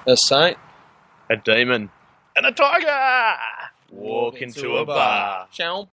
A saint. A demon. And a tiger! Walk into a bar. Ciao.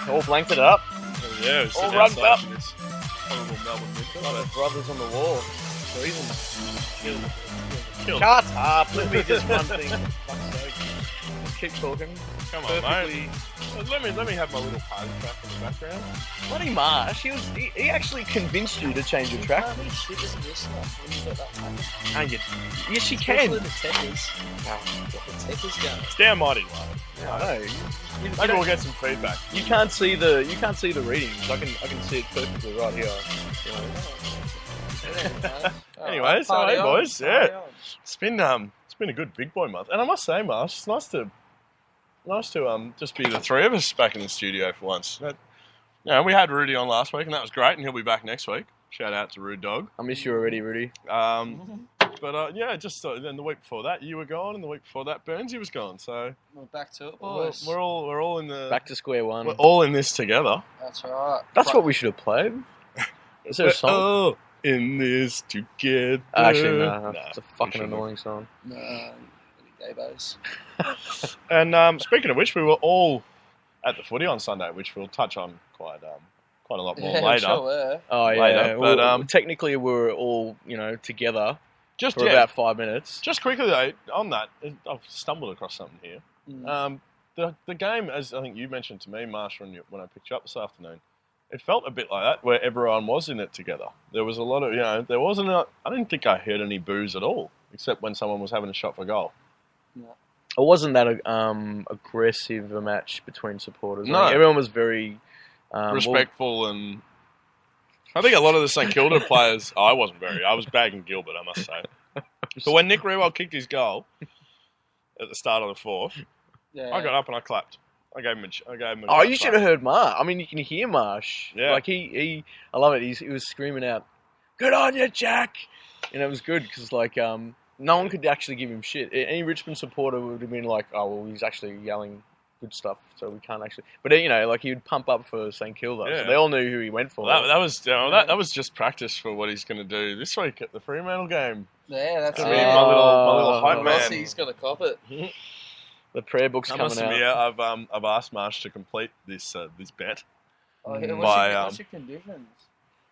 All blanked it up. Yeah, all rugged up. This horrible Melbourne winter. Like the brothers on the wall. Freezing. Killed. Shut up. Let me just one thing. For fuck's sake. Just keep talking. Come on, mate. Let me have my little party track in the background. Bloody Marsh. He actually convinced you to change your track. Shit doesn't miss enough when you got that pattern. And yes, you can. Especially the techers. Get the techers going. It's down mighty low. I know. Maybe we'll get some feedback. You can't see the readings. I can see it perfectly right here. Anyways, so hey boys, yeah, it's been a good big boy month, and I must say, Marsh, it's nice to just be the three of us back in the studio for once. We had Rudy on last week, and that was great, and he'll be back next week. Shout out to Rude Dog. I miss you already, Rudy. Then the week before that you were gone, and the week before that Burnsy was gone. So we're back to it, boys. We're all in the back to square one. We're all in this together. That's right. That's what we should have played. Is there a song? Oh, in this together. Actually, no. It's a fucking annoying song. No, gay boys. And speaking of which, we were all at the footy on Sunday, which we'll touch on quite a lot more later. Sure. Oh yeah, later. But technically we were all together just for about 5 minutes. Just quickly though, on that, I've stumbled across something here. The game, as I think you mentioned to me, Marsh, when I picked you up this afternoon, it felt a bit like that, where everyone was in it together. There was a lot of, there wasn't I didn't think I heard any boos at all, except when someone was having a shot for goal. Yeah. It wasn't that aggressive a match between supporters. No. Everyone was very respectful, and I think a lot of the St Kilda players, I was bagging Gilbert, I must say. But when Nick Rewell kicked his goal at the start of the fourth, I got up and I clapped. I gave him a Oh, you should have heard Marsh. I mean, you can hear Marsh. Yeah. Like, I love it. He was screaming out, "Good on you, Jack!" And it was good because, no one could actually give him shit. Any Richmond supporter would have been like, "Oh, well, he's actually yelling good stuff, so we can't actually." But he would pump up for St Kilda, so they all knew who he went for. That was just practice for what he's going to do this week at the Fremantle game. Yeah, that's my little hype man. He's going to cop it. The prayer book's coming out. Yeah, I've asked Marsh to complete this bet. Oh, yeah, what's your conditions?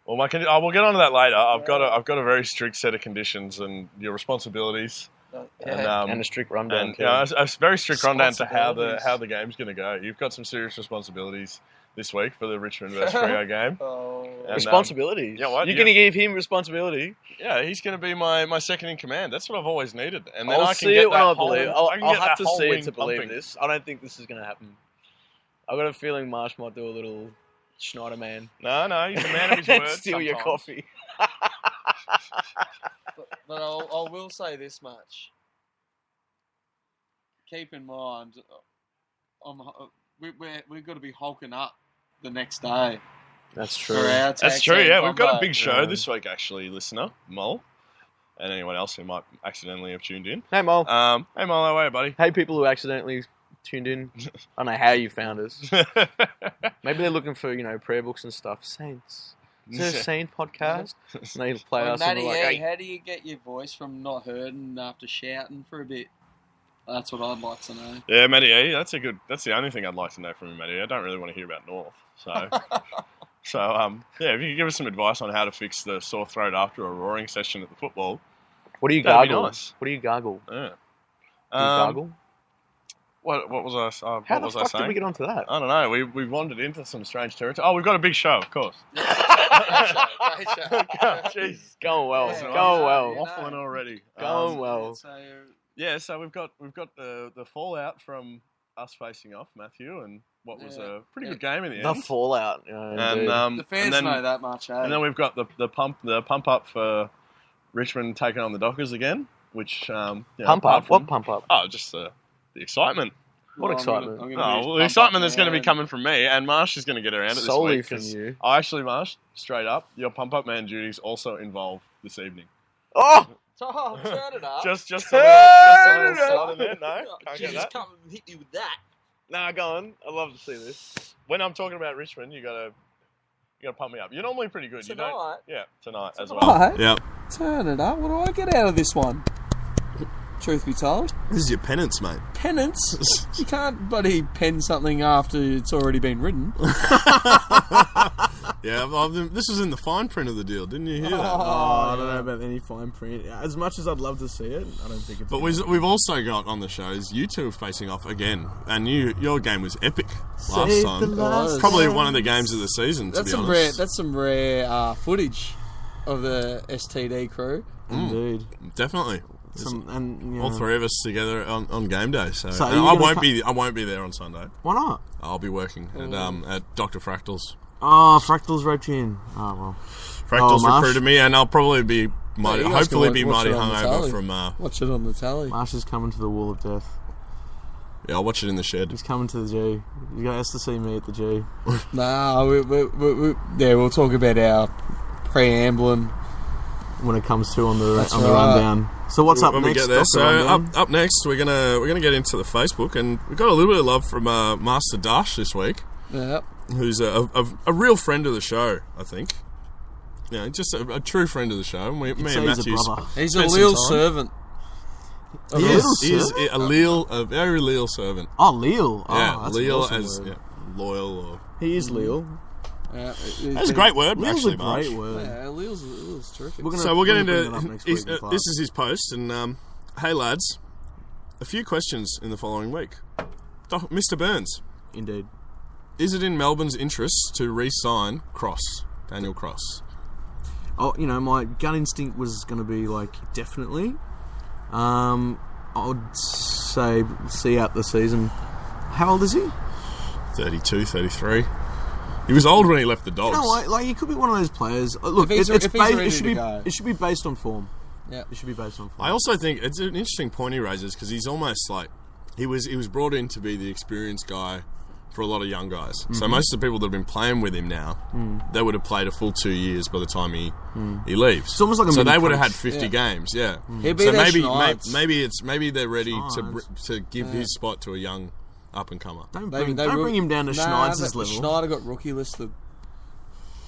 Well, we'll get on to that later. I've got a very strict set of conditions and your responsibilities. And a strict rundown. And, a very strict rundown to how the game's going to go. You've got some serious responsibilities this week for the Richmond vs Freo game. Responsibilities? Yeah, what? You're going to give him responsibility? Yeah, he's going to be my second in command. That's what I've always needed. And then I'll I can see get it when that I believe. I'll have to see it to pumping. believe this. I don't think this is going to happen. I've got a feeling Marsh might do a little Schneiderman. No, he's a man of his word. Steal your coffee. but I will say this much. Keep in mind, we've got to be hulking up the next day. That's true. That's true, yeah. We've got a big show this week, actually, listener, Mole, and anyone else who might accidentally have tuned in. Hey, Mole. Hey, Mole, how are you, buddy? Hey, people who accidentally tuned in. I don't know how you found us. Maybe they're looking for, prayer books and stuff. Saints. Is there a saint podcast? And they play us and we're like, hey. How do you get your voice from not heard after shouting for a bit? That's what I'd like to know. Yeah, Matty E, that's the only thing I'd like to know from you, Matty E. I don't really want to hear about North. So, if you could give us some advice on how to fix the sore throat after a roaring session at the football. What do you gargle? Nice. What do you gargle? Yeah. Do you gargle? What was I saying? How the fuck did we get onto that? I don't know. We wandered into some strange territory. Oh, we've got a big show, of course. Great show. Jesus. Going well. Yeah, going well. Waffling already. Going well. So we've got the fallout from us facing off, Matthew, and what was a pretty good game in the The end. fallout. And The fans know that much, eh? And then we've got the pump up for Richmond taking on the Dockers again, which Pump up? What pump up? Oh, just the excitement. What excitement? The excitement that's going to be coming from me, and Marsh is going to get around it this Solely week. from you. Actually, Marsh, straight up, your pump up man duties also involve this evening. Oh! turn it up. Just a little salt in there. No, can't get that. Come and hit you with that. Nah, go on. I'd love to see this. When I'm talking about Richmond, you gotta pump me up. You're normally pretty good. Tonight? You don't? Yeah, tonight as well. Tonight? Yep. Turn it up. What do I get out of this one? Truth be told. This is your penance, mate. Penance? You can't bloody pen something after it's already been written. Yeah, this was in the fine print of the deal, didn't you hear that? I don't know about any fine print. As much as I'd love to see it, I don't think it's... But we've also got on the shows, you two facing off again, and your game was epic last time. Probably one of the games of the season, to be honest. That's some rare footage of the STD crew. Indeed. Definitely. All three of us together on game day. So I won't be there on Sunday. Why not? I'll be working at Dr. Fractal's. Oh, Fractal's roped you in. Oh, well. Fractal's recruited me, and I'll probably be hopefully be watch mighty it on the hungover telly. from... Watch it on the tally. Marsh is coming to the wall of death. Yeah, I'll watch it in the shed. He's coming to the G. You guys to see me at the G. Nah, we'll talk about our preambling when it comes to on the right. rundown. So what's up when next? we get there? So up next, we're gonna get into the Facebook, and we got a little bit of love from Master Dash this week. Yep. Who's a real friend of the show, I think. Yeah, just a true friend of the show. Me and Matthew. He's a leal servant. He is a very leal servant. Oh, leal. Yeah, that's leal awesome as word. loyal. Or He is leal. that's a great word, Leal's actually, a Marsh. great word. Yeah, leal's terrific. So we'll get into... This is his post, and hey, lads, a few questions in the following week. Mr. Burns. Indeed. Is it in Melbourne's interest to re-sign Daniel Cross? Oh, my gut instinct was going to be definitely. I would say see out the season. How old is he? 32, 33. He was old when he left the Dogs. He could be one of those players. Look, it should be based on form. Yeah, it should be based on form. I also think it's an interesting point he raises, because he's almost he was brought in to be the experienced guy for a lot of young guys. Mm-hmm. So most of the people that have been playing with him now, they would have played a full 2 years by the time he leaves. It's almost like a so they coach. would have had 50 games. Yeah. So maybe they're ready to give his spot to a young up and comer. Don't bring him down to Schneider's level. Schneider got rookie listed.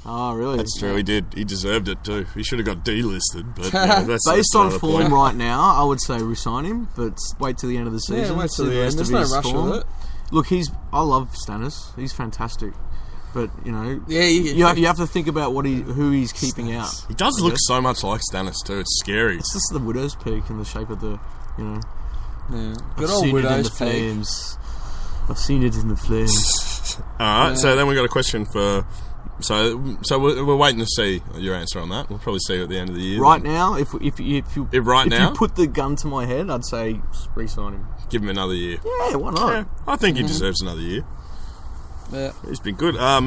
Oh, really? That's true. He did. He deserved it too. He should have got delisted. But that's based on form point. right now, I would say resign him. But wait till the end of the season. Yeah, wait till the end. There's no rush with it. Look, I love Stannis. He's fantastic. But you have to think about who he's keeping out. He does look so much like Stannis too. It's scary. It's just the widow's peak in the shape of the, Yeah. Good I've old seen widow's it in the peak. flames. I've seen it in the flames. All right. So then we got a question for. So we're waiting to see your answer on that. We'll probably see you at the end of the year. Right now, if you put the gun to my head, I'd say re-sign him. Give him another year. Yeah, why not? Yeah, I think he deserves another year. Yeah. He's been good. Yeah?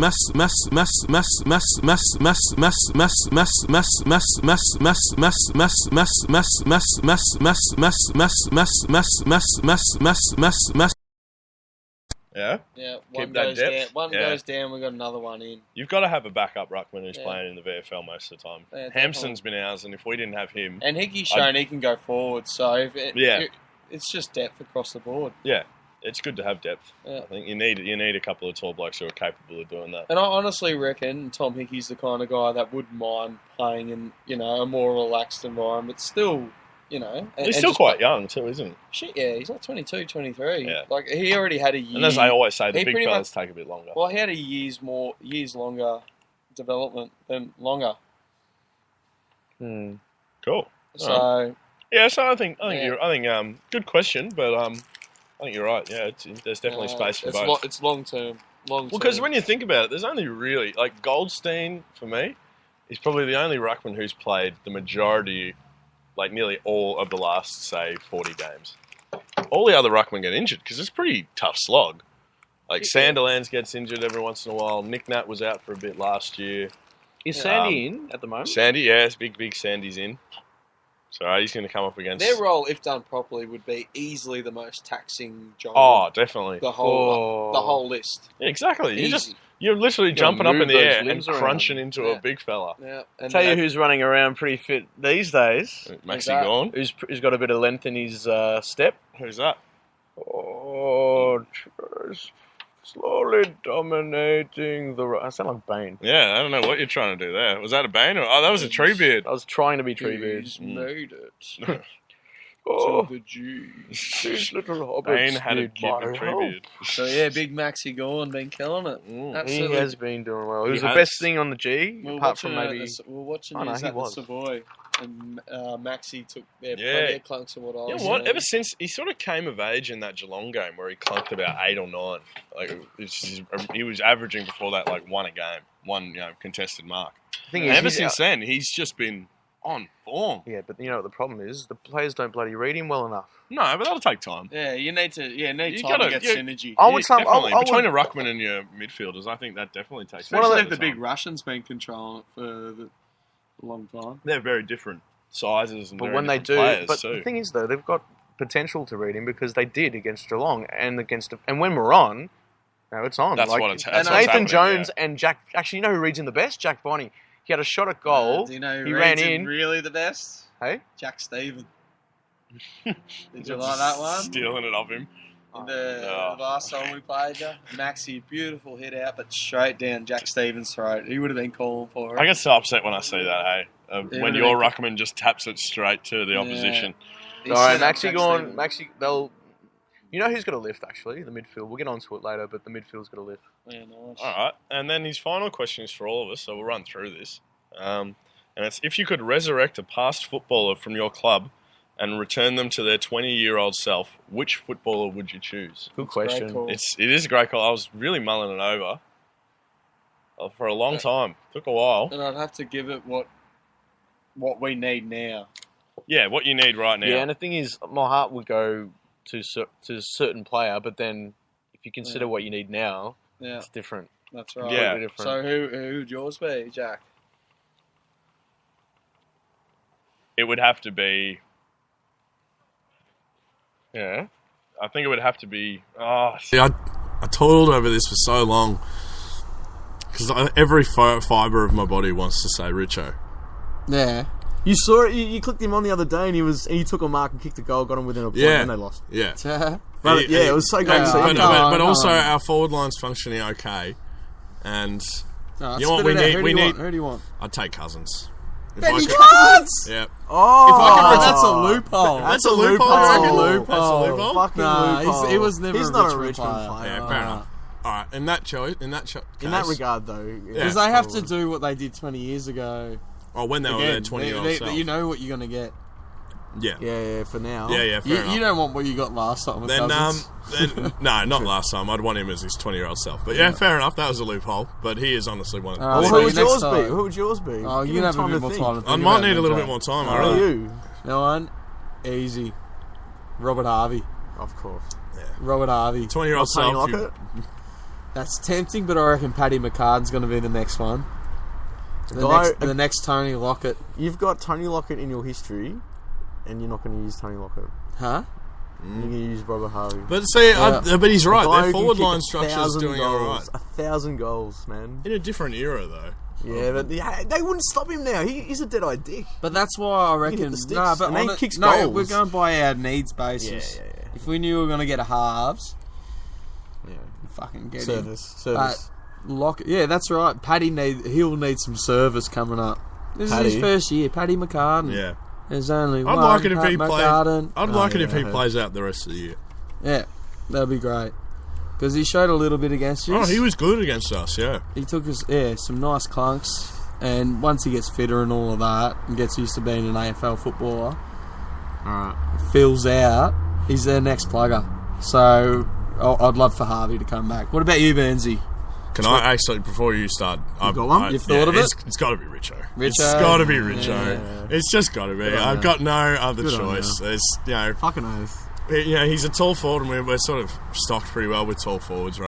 Yeah, Keep that depth. One goes down, we got another one in. You've got to have a backup ruckman who's playing in the VFL most of the time. Yeah, Hampson's been ours, and if we didn't have him... And Hickey's shown he can go forward, so it's just depth across the board. Yeah, it's good to have depth. Yeah. I think you need a couple of tall blokes who are capable of doing that. And I honestly reckon Tom Hickey's the kind of guy that wouldn't mind playing in, a more relaxed environment. Still, He's still quite young too, isn't he? Yeah, he's like 22, 23. Yeah. Like, he already had a year. And as I always say, the big fellas take a bit longer. Well, he had a years longer development than longer. Cool. So... Yeah, so I think good question, but I think you're right. Yeah, there's definitely space for both. It's long term. Well, because when you think about it, there's only really Goldstein for me is probably the only ruckman who's played the majority, nearly all of the last 40 games. all the other ruckmen get injured because it's a pretty tough slog. Like Sandilands gets injured every once in a while. Nick Nat was out for a bit last year. Is Sandy in at the moment? Sandy, yes, big Sandy's in. So he's going to come up against... Their role, if done properly, would be easily the most taxing job. Oh, definitely. The whole list. Yeah, exactly. Easy. You're literally jumping up in the those air and limbs around. crunching into a big fella. Yeah. And Tell you who's running around pretty fit these days. Maxi that? Gorn. Who's got a bit of length in his step. Who's that? Oh, slowly dominating the... I sound like Bane. Yeah, I don't know what you're trying to do there. Was that a Bane? Oh, that was a Treebeard. I was trying to be Treebeard. He's made it. Oh, To the G. these little hobbits Bane had a need kid my with help. Treebeard. So yeah, big Maxi Gorn been killing it. He Absolutely. has been doing well. He was He the has. best thing on the G, We were apart watching from maybe... we're watching Oh, no, his he at the was. Savoy, and Maxi took Yeah. plenty of clunks and what I You was. know what? Ever since he sort of came of age in that Geelong game where he clunked about 8 or 9, like he was averaging before that like one contested mark. The thing And is, ever he's since then, he's just been on form. Yeah, but you know what the problem is? The players don't bloody read him well enough. No, but that'll take time. Yeah, you need to. Yeah, need You time gotta- to get you- synergy. I would some. Definitely. I Between would, a ruckman and your midfielders, I think that definitely takes. Especially most if of the big time. Russian's been controlling it for a long time. They're very different sizes, and but very when they different do, players but too. the thing is though, they've got potential to read him because they did against Geelong and and when we're on, no, it's on. That's like, what it's. and That's what's Nathan happening, Jones and Jack. Actually, you know who reads him the best? Jack Bonney. He had a shot at goal. Do you know who he reads ran it in. really the best? Hey, Jack Stephen. Yeah. Did you like that one? Stealing it off him. In the last time we played you, Maxi, beautiful hit out, but straight down Jack Stevens' throat. He would have been calling for it. I get so upset when I see that. Hey, when would've your been- ruckman just taps it straight to the opposition. He sorry, set up Maxi Jack gone. Stevens. Maxi, they'll. You know who's got a lift actually? The midfield. We'll get onto it later, but the midfield's got a lift. Yeah, nice. All right, and then his final question is for all of us, so we'll run through this. And it's if you could resurrect a past footballer from your club and return them to their 20-year-old self, which footballer would you choose? Good question. call. It is a great call. I was really mulling it over for a long time. Took a while. And I'd have to give it what we need now. Yeah, what you need right now. Yeah, and the thing is, my heart would go to a certain player, but then if you consider what you need now, Yeah, it's different. that's right. Yeah. Completely different. So who would yours be, Jack? It would have to be. Yeah, I think it would have to be. See, I toiled over this for so long because every fibre of my body wants to say Richo. Yeah. You saw it. You clicked him on the other day, and he took a mark and kicked a goal, got him within a point, Yeah. and they lost. Yeah. But yeah, it was so great. And- to see. but, Come on, but come also on. our forward line's functioning okay, and No, you know what spit we it out. need? Who We do you need. want? Who do you want? I'd take Cousins. If Benny I could- Cousins! Yeah. Oh, If I could- that's a loophole. That's a loophole. That's you a reckon? loophole. That's a loophole. Fucking Nah, loophole. he was never He's a not a Richmond Richmond player. player. Yeah, fair enough. All right, in that choice, in that In that regard, though, Because they have to do what they did 20 years ago. Oh, when they were their 20-year-old self. You know what you're going to get. Yeah. Yeah, for now. Yeah, fair enough. You don't want what you got last time with Then, Cousins. no, not last time. I'd want him as his 20-year-old self. But yeah, fair enough. That was a loophole. But he is honestly one of the All right, Well, so who would next yours time- be? Who would yours be? Oh, Give you him have a bit more think. time to think I about might it, need a little Jack. bit more time. I Who are really. you? No one? Easy. Robert Harvey. Of course. Robert Harvey. 20-year-old Tony self. Lockett? That's tempting, but I reckon Paddy McCartan's going to be the next one. The next Tony Lockett. You've got Tony Lockett in your history, and you're not going to use Tony Lockett. Huh? You're going to use Robert Harvey. But see, Yeah. but he's right. The guy Their who can forward kick line structure is 1,000 doing all right. goals. 1,000 goals, man. In a different era, though. Yeah, but they wouldn't stop him now. He's a dead-eyed dick. But that's why I reckon. hit the sticks, No, but and on he it- kicks no, goals. we're going by our needs basis. Yeah. If we knew we were going to get a halves, Yeah. fucking get Service. Lockett. Yeah, that's right. He'll need some service coming up. This is his Paddy? first year. Paddy McCartan. Yeah. There's only I'd one. like it if Pat he plays. McCartan. I'd like it if he plays out the rest of the year. Yeah, that'd be great. Because he showed a little bit against you. Oh, he was good against us. Yeah. He took some nice clunks, and once he gets fitter and all of that, and gets used to being an AFL footballer, fills out, he's their next plugger. So I'd love for Harvey to come back. What about you, Burnsy? Can I actually, before you start, I've got one? You've thought of it? It's got to be Richo. It's Richo? got to be Richo. Yeah. It's just got to be. on I've you. got no other Good on choice. you. There's, Fucking oath. he's a tall forward, and we're sort of stocked pretty well with tall forwards, right?